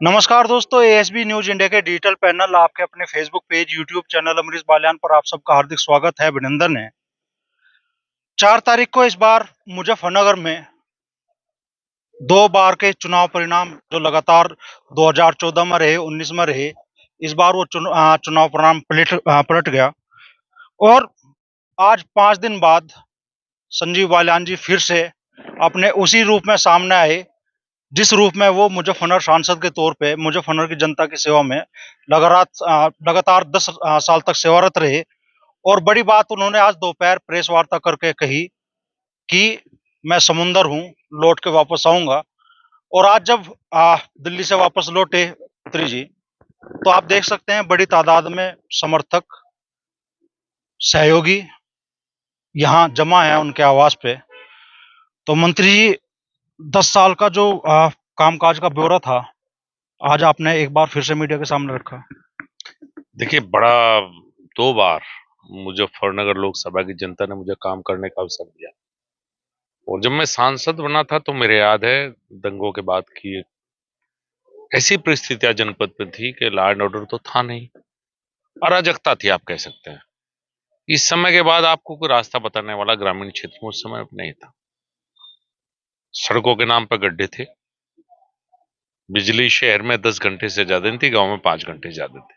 नमस्कार दोस्तों, ASB news India के डिजिटल पैनल आपके अपने Facebook page, YouTube channel Amrish Baliyan पर आप सबका हार्दिक स्वागत है, अभिनंदन है। 4 तारीख को इस बार मुजफ्फरनगर में 2 बार के चुनाव परिणाम जो लगातार 2014 में रहे, 19 में रहे, इस बार वो चुनाव परिणाम पलट गया और आज 5 दिन बाद संजीव बालियान जी फिर से अपने उसी रूप में सामने आए जिस रूप में वो मुजफ्फरनगर सांसद के तौर पे मुजफ्फरनगर की जनता की सेवा में लगातार 10 साल तक सेवारत रहे। और बड़ी बात उन्होंने आज दोपहर प्रेस वार्ता करके कही कि मैं समुंदर हूं, लौट के वापस आऊंगा। और आज जब दिल्ली से वापस लौटे मंत्री जी, तो आप देख सकते हैं बड़ी तादाद में समर्थक, सहयोगी यहाँ जमा है उनके आवास पे। तो मंत्री जी, 10 साल का जो कामकाज का ब्यौरा था, आज आपने एक बार फिर से मीडिया के सामने रखा। देखिए, बड़ा 2 बार मुजफ्फरनगर लोकसभा की जनता ने मुझे काम करने का अवसर दिया। और जब मैं सांसद बना था तो मेरे याद है दंगों के बाद की ऐसी परिस्थितियां जनपद में थी कि लॉ एंड ऑर्डर तो था नहीं, अराजकता थी आप कह सकते हैं। इस समय के बाद आपको कोई रास्ता बताने वाला ग्रामीण क्षेत्र में उस समय नहीं था। सड़कों के नाम पर गड्ढे थे, बिजली शहर में 10 घंटे से ज्यादा नहीं थी, गांव में 5 घंटे ज्यादा थे।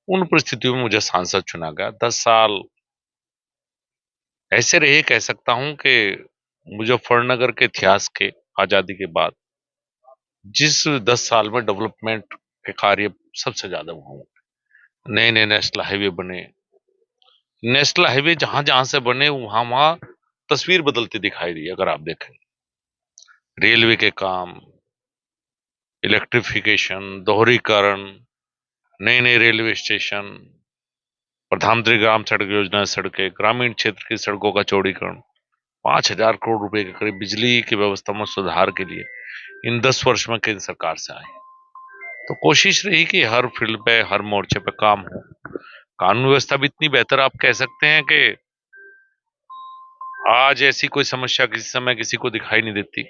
उन परिस्थितियों में मुझे सांसद चुना गया। 10 साल ऐसे रहे, कह सकता हूं कि मुजफ्फरनगर के इतिहास के आजादी के बाद जिस 10 साल में डेवलपमेंट के कार्य सबसे ज्यादा हुआ, नए नए नेशनल हाईवे बने। नेशनल हाईवे जहां जहां से बने वहां वहां तस्वीर बदलती दिखाई दी। अगर आप देखें, रेलवे के काम, इलेक्ट्रिफिकेशन, दोहरीकरण, नए नए रेलवे स्टेशन, प्रधानमंत्री ग्राम सड़क योजना सड़कें, ग्रामीण क्षेत्र की सड़कों का चौड़ीकरण, 5,000 करोड़ रुपए के करीब बिजली की व्यवस्था में सुधार के लिए इन 10 वर्ष में केंद्र सरकार से आए। तो कोशिश रही कि हर फील्ड पे, हर मोर्चे पे काम हो। कानून व्यवस्था भी इतनी बेहतर आप कह सकते हैं कि आज ऐसी कोई समस्या किसी समय किसी को दिखाई नहीं देती।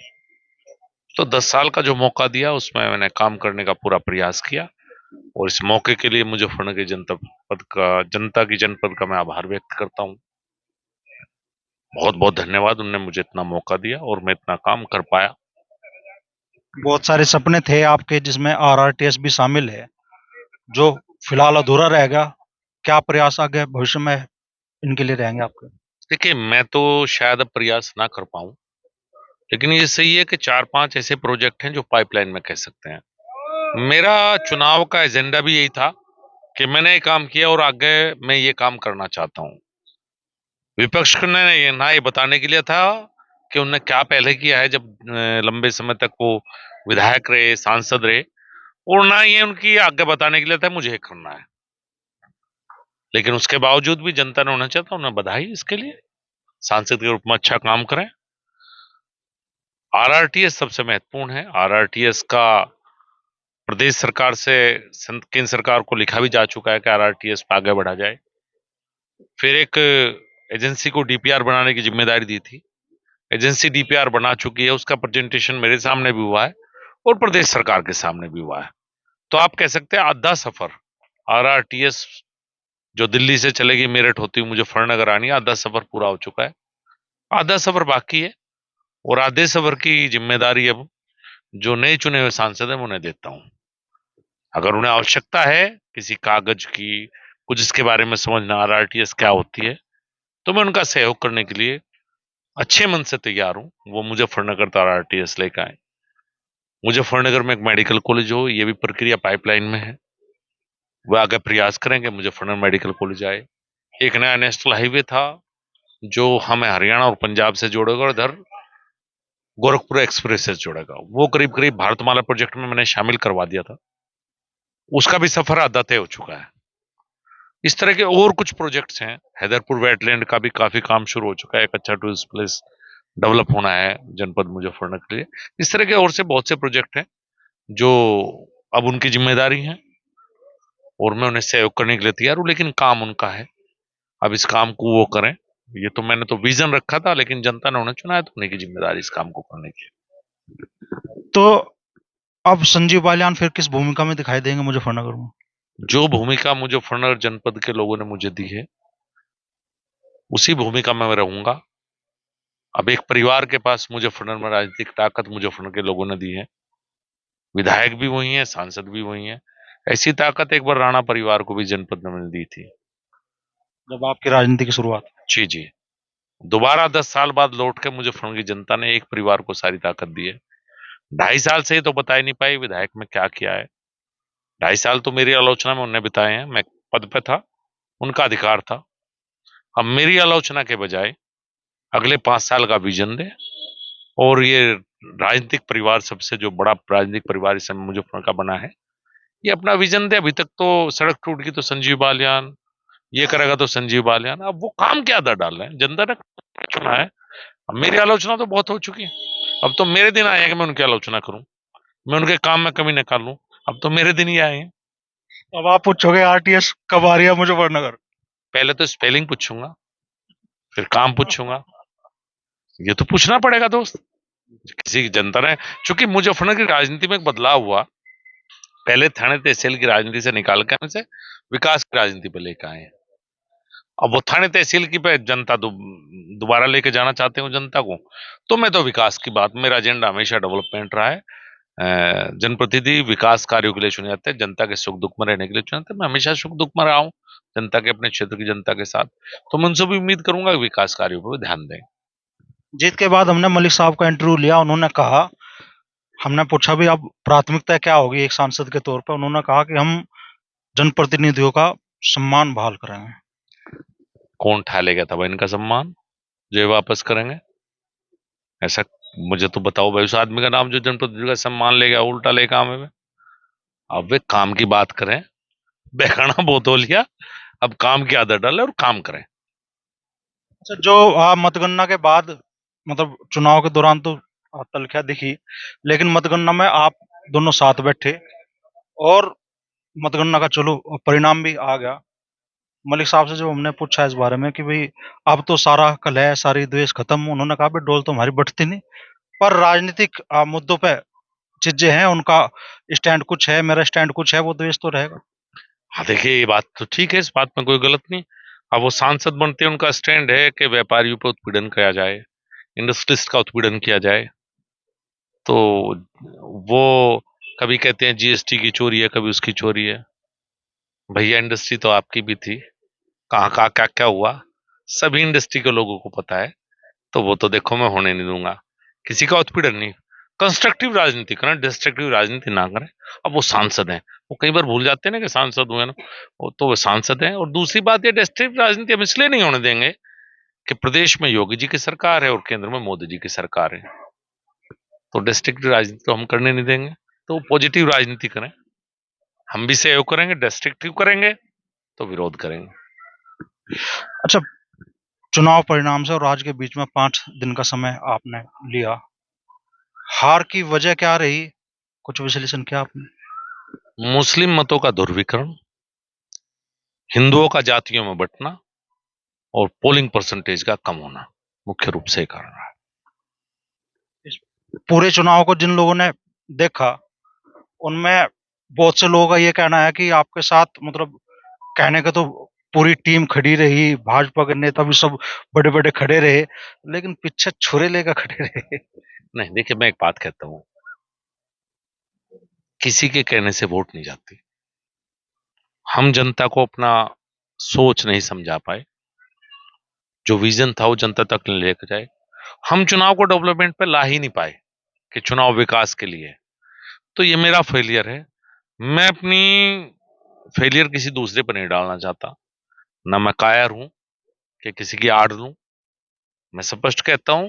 तो 10 साल का जो मौका दिया उसमें मैंने काम करने का पूरा प्रयास किया। और इस मौके के लिए मुजफ्फरनगर के जनता की जनपद का मैं आभार व्यक्त करता हूँ। बहुत बहुत धन्यवाद, उन्होंने मुझे इतना मौका दिया और मैं इतना काम कर पाया। बहुत सारे सपने थे आपके जिसमें आरआरटीएस भी शामिल है, जो फिलहाल अधूरा रहेगा। क्या प्रयास आगे भविष्य में इनके लिए रहेंगे आपके? देखिए, मैं तो शायद अब प्रयास ना कर पाऊं, लेकिन ये सही है कि 4-5 ऐसे प्रोजेक्ट हैं जो पाइपलाइन में कह सकते हैं। मेरा चुनाव का एजेंडा भी यही था कि मैंने ये काम किया और आगे मैं ये काम करना चाहता हूँ। विपक्ष ने ये ना ये बताने के लिए था कि उन्होंने क्या पहले किया है जब लंबे समय तक वो विधायक रहे, सांसद रहे, और ना ये उनकी आगे बताने के लिए था मुझे ये करना है। लेकिन उसके बावजूद भी जनता ने होना चाहता, उन्हें बधाई इसके लिए। सांसद के रूप में अच्छा काम करें। आरआरटीएस सबसे महत्वपूर्ण है। आरआरटीएस का प्रदेश सरकार से केंद्र सरकार को लिखा भी जा चुका है कि आरआरटीएस पे आगे बढ़ा जाए। फिर एक एजेंसी को डीपीआर बनाने की जिम्मेदारी दी थी। एजेंसी डीपीआर बना चुकी है, उसका प्रेजेंटेशन मेरे सामने भी हुआ है और प्रदेश सरकार के सामने भी हुआ है। तो आप कह सकते हैं आधा सफर आरआरटीएस जो दिल्ली से चलेगी, मेरठ होती हुई मुजफ्फरनगर आनी, आधा सफर पूरा हो चुका है। आधा सफर बाकी है और आधे सफर की जिम्मेदारी अब जो नए चुने हुए सांसद है मैं उन्हें देता हूं। अगर उन्हें आवश्यकता है किसी कागज की, कुछ इसके बारे में समझना, आरआरटीएस क्या होती है, तो मैं उनका सहयोग करने के लिए अच्छे मन से तैयार हूं। वो मुजफ्फरनगर तो आरआरटीएस लेकर आए। मुजफ्फरनगर में एक मेडिकल कॉलेज हो, ये भी प्रक्रिया पाइपलाइन में है। वह आगे प्रयास करेंगे मुजफ्फरनगर मेडिकल कॉलेज आए। एक नया नेशनल हाईवे था जो हमें हरियाणा और पंजाब से जोड़ेगा और इधर गोरखपुर एक्सप्रेस से जोड़ेगा। वो करीब करीब भारतमाला प्रोजेक्ट में मैंने शामिल करवा दिया था, उसका भी सफर आधा तय हो चुका है। इस तरह के और कुछ प्रोजेक्ट्स हैं। हैदरपुर वेटलैंड का भी काफी काम शुरू हो चुका है, एक अच्छा टूरिस्ट प्लेस डेवलप होना है जनपद मुजफ्फरनगर के लिए। इस तरह के और से बहुत से प्रोजेक्ट हैं जो अब उनकी जिम्मेदारी है और मैं उन्हें सहयोग करने के लिए तैयार हूं। लेकिन काम उनका है, अब इस काम को वो करें। ये तो मैंने तो विजन रखा था, लेकिन जनता ने उन्हें चुना है तो उन्हीं की जिम्मेदारी इस काम को करने की। तो अब संजीव बालियान फिर किस भूमिका में दिखाई देंगे मुजफ्फरनगर में? जो भूमिका मुजफ्फरनगर जनपद के लोगों ने मुझे दी है, उसी भूमिका में मैं रहूंगा। अब एक परिवार के पास मुजफ्फरनगर में राजनीतिक ताकत मुजफ्फरनगर के लोगों ने दी है, विधायक भी वही है, सांसद भी वही है। ऐसी ताकत एक बार राणा परिवार को भी जनपद में मैंने दी थी। जब आपकी राजनीति की शुरुआत? जी जी। दोबारा 10 साल बाद लौट के मुजफ्फरनगर की जनता ने एक परिवार को सारी ताकत दी है। 2.5 साल से ही तो बता ही नहीं पाई विधायक में क्या किया है। 2.5 साल तो मेरी आलोचना में उन्होंने बिताए हैं, मैं पद पे था, उनका अधिकार था। अब मेरी आलोचना के बजाय अगले 5 साल का विजन दे। और ये राजनीतिक परिवार, सबसे जो बड़ा राजनीतिक परिवार इस समय मुजफ्फरनगर का बना है, ये अपना विजन दे। अभी तक तो सड़क टूट गई तो संजीव बालियान, ये करेगा तो संजीव बालियान। अब वो काम क्या आदर डाल रहे हैं, जनता ने चुना है। अब मेरी आलोचना तो बहुत हो चुकी है, अब तो मेरे दिन आए हैं कि मैं उनकी आलोचना करूं, मैं उनके काम में कमी निकालूं। अब तो मेरे दिन ही आए हैं। अब आप पूछोगे आरटीएस कब आ रही है मुजफ्फरनगर? पहले तो स्पेलिंग पूछूंगा, फिर काम पूछूंगा। ये तो पूछना पड़ेगा दोस्त। किसी की जनता ने, चूंकि मुजफ्फरनगर की राजनीति में एक बदलाव हुआ, पहले थाने तहसील की राजनीति से निकाल कर इसे विकास की राजनीति पे लेकर आए हैं। अब वो थाने तहसील की पे जनता दोबारा लेके जाना चाहते हो जनता को, तो मैं तो विकास की बात, मेरा एजेंडा हमेशा डेवलपमेंट रहा है। जनप्रतिनिधि विकास कार्यों के लिए चुने जाते हैं, जनता के सुख दुख में रहने के लिए चुने जाते हैं। मैं हमेशा सुख दुख में रहा हूँ जनता के, अपने क्षेत्र की जनता के साथ। तो मैं उनसे भी उम्मीद करूंगा कि विकास कार्यों पर भी ध्यान दें। जीत के बाद हमने मलिक साहब का इंटरव्यू लिया, उन्होंने कहा, हमने पूछा भी अब प्राथमिकता क्या होगी एक सांसद के तौर पर, उन्होंने कहा कि हम जनप्रतिनिधियों का सम्मान बहाल करेंगे। कौन ठा लेगा था भाई इनका सम्मान, जो ये वापस करेंगे? ऐसा मुझे तो बताओ भाई, उस आदमी का नाम जो जनप्रतिनिधि का सम्मान लेगा, उल्टा ले काम है। अब वे काम की बात करें, बहकाना बहुत हो लिया। अब काम की आदत डाले और काम करें। अच्छा, जो मतगणना के बाद, मतलब चुनाव के दौरान तो तलखियां दिखी, लेकिन मतगणना में आप दोनों साथ बैठे और मतगणना का चलो परिणाम भी आ गया। मलिक साहब से जो हमने पूछा इस बारे में कि भाई अब तो सारा कलह सारी द्वेष खत्म, उन्होंने कहा भाई डोल तो हमारी बढ़ती नहीं, पर राजनीतिक मुद्दों पे चीजें हैं, उनका स्टैंड कुछ है, मेरा स्टैंड कुछ है, वो द्वेष तो रहेगा। हाँ देखिए, ये बात तो ठीक है, इस बात में कोई गलत नहीं। अब वो सांसद बनते हैं, उनका स्टैंड है कि व्यापारियों पर उत्पीड़न किया जाए, इंडस्ट्रिस्ट का उत्पीड़न किया जाए। तो वो कभी कहते हैं जीएसटी की चोरी है, कभी उसकी चोरी है। भैया इंडस्ट्री तो आपकी भी थी, कहाँ कहाँ क्या क्या हुआ सभी इंडस्ट्री के लोगों को पता है। तो वो तो देखो मैं होने नहीं दूंगा, किसी का उत्पीड़न नहीं। कंस्ट्रक्टिव राजनीति करें, डिस्ट्रक्टिव राजनीति ना करें। अब वो सांसद हैं, वो कई बार भूल जाते हैं ना कि सांसद हुए ना, वो सांसद हैं। और दूसरी बात, ये डिस्ट्रक्टिव राजनीति हम इसलिए नहीं होने देंगे कि प्रदेश में योगी जी की सरकार है और केंद्र में मोदी जी की सरकार है। तो डिस्ट्रक्टिव राजनीति तो हम करने नहीं देंगे, तो पॉजिटिव राजनीति करें। हम भी सहयोग करेंगे, डिस्ट्रक्टिव करेंगे तो विरोध करेंगे। अच्छा, चुनाव परिणाम से और राज्य के बीच में 5 दिन का समय आपने लिया, हार की वजह क्या रही, कुछ विश्लेषण किया आपने? मुस्लिम मतों का ध्रुवीकरण, हिंदुओं का जातियों में बंटना और पोलिंग परसेंटेज का कम होना मुख्य रूप से कारण रहा। इस पूरे चुनाव को जिन लोगों ने देखा, उनमें बहुत से लोगों का ये कहना है कि आपके साथ, मतलब कहने का तो पूरी टीम खड़ी रही, भाजपा के नेता भी सब बड़े बड़े खड़े रहे, लेकिन पीछे छुरे लेकर खड़े रहे। नहीं देखिए, मैं एक बात कहता हूं, किसी के कहने से वोट नहीं जाती। हम जनता को अपना सोच नहीं समझा पाए, जो विजन था वो जनता तक नहीं लेकर जाए। हम चुनाव को डेवलपमेंट पे ला ही नहीं पाए कि चुनाव विकास के लिए। तो ये मेरा फेलियर है। मैं अपनी फेलियर किसी दूसरे पर नहीं डालना चाहता, ना मैं कायर हूं कि किसी की आड़ लूं। मैं स्पष्ट कहता हूं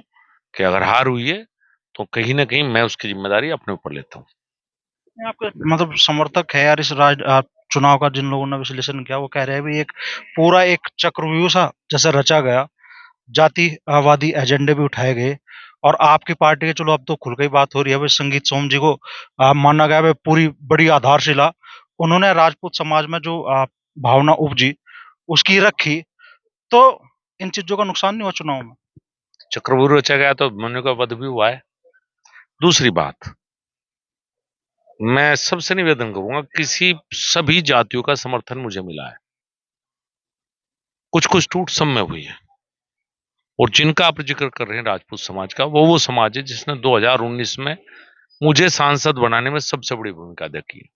कि अगर हार हुई है तो कहीं ना कहीं मैं उसकी जिम्मेदारी अपने ऊपर लेता हूं। आपके मतलब समर्थक है यार इस चुनाव का, जिन लोगों ने विश्लेषण किया वो कह रहे हैं भी एक पूरा एक चक्रव्यूह सा जैसे रचा गया, जातिवादी एजेंडे भी उठाए गए, और आपकी पार्टी के, चलो अब तो खुल गई बात हो रही है भाई, संगीत सोम जी को माना गया है पूरी बड़ी आधारशिला, उन्होंने राजपूत समाज में जो भावना उपजी उसकी रखी, तो इन चीजों का नुकसान नहीं हुआ चुनाव में? चक्रव्यूह रचा गया तो मनु का वध भी हुआ है। दूसरी बात, मैं सबसे निवेदन करूंगा, किसी सभी जातियों का समर्थन मुझे मिला है, कुछ कुछ टूट सब में हुई है। और जिनका आप जिक्र कर रहे हैं राजपूत समाज का, वो समाज है जिसने 2019 में मुझे सांसद बनाने में सबसे बड़ी भूमिका अदा की।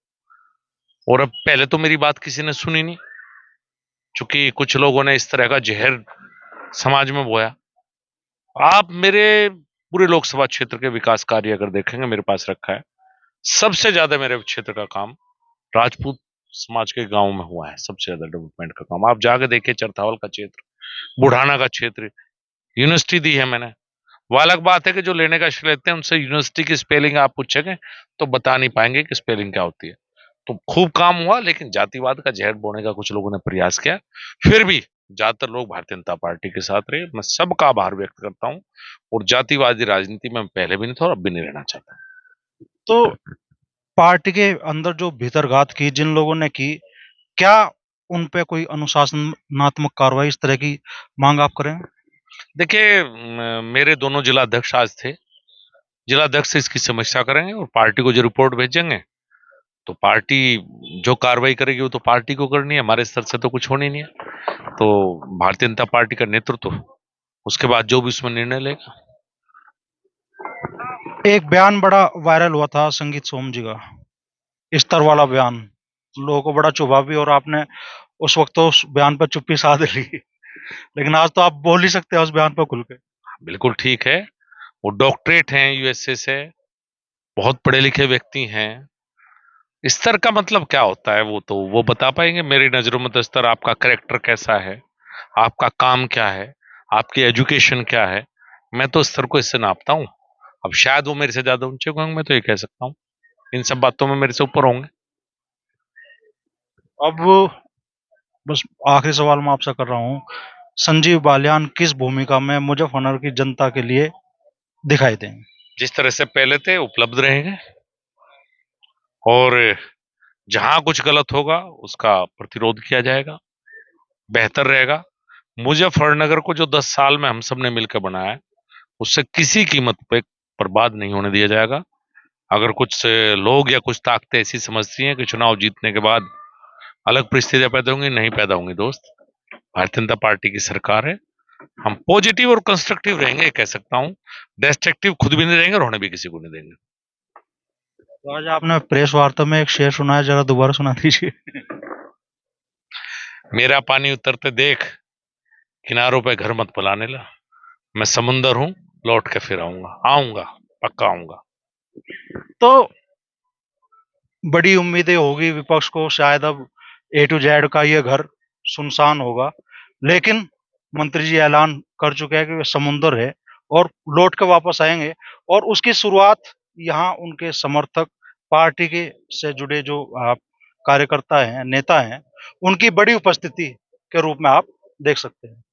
और अब पहले तो मेरी बात किसी ने सुनी नहीं, क्योंकि कुछ लोगों ने इस तरह का जहर समाज में बोया। आप मेरे पूरे लोकसभा क्षेत्र के विकास कार्य अगर देखेंगे, मेरे पास रखा है, सबसे ज्यादा मेरे क्षेत्र का काम राजपूत समाज के गांव में हुआ है। सबसे ज्यादा डेवलपमेंट का काम आप जाके देखिए, चरथावल का क्षेत्र, बुढ़ाना का क्षेत्र, यूनिवर्सिटी दी है मैंने। वो अलग बात है कि जो लेने का श्रेय लेते हैं उनसे यूनिवर्सिटी की स्पेलिंग आप पूछेंगे तो बता नहीं पाएंगे कि स्पेलिंग क्या होती है। तो खूब काम हुआ, लेकिन जातिवाद का जहर बोने का कुछ लोगों ने प्रयास किया। फिर भी ज्यादातर लोग भारतीय जनता पार्टी के साथ रहे। मैं सबका आभार व्यक्त करता हूं, और जातिवादी राजनीति में पहले भी नहीं था और अब भी नहीं रहना चाहता। तो पार्टी के अंदर जो भीतरघात की जिन लोगों ने की, क्या उन पे कोई अनुशासनात्मक कार्रवाई इस तरह की मांग आप करेंगे? देखिए, मेरे दोनों जिला अध्यक्ष आज थे, जिला अध्यक्ष से इसकी समीक्षा करेंगे और पार्टी को जो रिपोर्ट भेजेंगे तो पार्टी जो कार्रवाई करेगी वो तो पार्टी को करनी है, हमारे स्तर से तो कुछ होनी नहीं है। तो भारतीय जनता पार्टी का नेतृत्व उसके बाद जो भी उसमें निर्णय लेगा। एक बयान बड़ा वायरल हुआ था संगीत सोम जी का, स्तर वाला बयान, लोगों को बड़ा चुभा भी, और आपने उस वक्त तो उस बयान पर चुप्पी साध ली, लेकिन आज तो आप बोल ही सकते हैं उस बयान पर खुल के। बिल्कुल ठीक है, वो डॉक्टरेट हैं यूएसए से, बहुत पढ़े लिखे व्यक्ति हैं। स्तर का मतलब क्या होता है वो तो वो बता पाएंगे। मेरी नजरों में तो स्तर आपका कैरेक्टर कैसा है, आपका काम क्या है, आपकी एजुकेशन क्या है, मैं तो स्तर को इससे नापता हूँ। अब शायद वो मेरे से ज्यादा ऊंचे होंगे, मैं तो ये कह सकता हूँ, इन सब बातों में मेरे से ऊपर होंगे। अब बस आखिरी सवाल मैं आपसे कर रहा हूँ, संजीव बालियान किस भूमिका में मुजफ्फरनगर की जनता के लिए दिखाई देंगे? जिस तरह से पहले थे उपलब्ध रहेंगे, और जहां कुछ गलत होगा उसका प्रतिरोध किया जाएगा, बेहतर रहेगा। मुजफ्फरनगर को जो 10 साल में हम सब ने मिलकर बनाया है, उससे किसी कीमत पे बर्बाद नहीं होने दिया जाएगा। अगर कुछ लोग या कुछ ताकतें ऐसी समझती हैं कि चुनाव जीतने के बाद अलग परिस्थितियां पैदा होंगी, नहीं पैदा होंगी दोस्त। भारतीय जनता पार्टी की सरकार है, हम पॉजिटिव और कंस्ट्रक्टिव रहेंगे, कह सकता हूं। डिस्ट्रक्टिव खुद भी नहीं रहेंगे और होने भी किसी को नहीं देंगे। तो आज आपने प्रेस वार्ता में एक शेर सुनाया, जरा दोबारा सुना दीजिए। मेरा पानी उतरते देख, किनारों पे घर मत बुलाने ला, मैं समुंदर हूं, लौट के फिर आऊंगा, आऊंगा, पक्का आऊंगा। तो बड़ी उम्मीदें होगी विपक्ष को, शायद अब ए टू जेड का ये घर सुनसान होगा, लेकिन मंत्री जी ऐलान कर चुके हैं कि वे समुंदर है और लौट के वापस आएंगे, और उसकी शुरुआत यहाँ उनके समर्थक, पार्टी के से जुड़े जो कार्यकर्ता हैं, नेता हैं, उनकी बड़ी उपस्थिति के रूप में आप देख सकते हैं।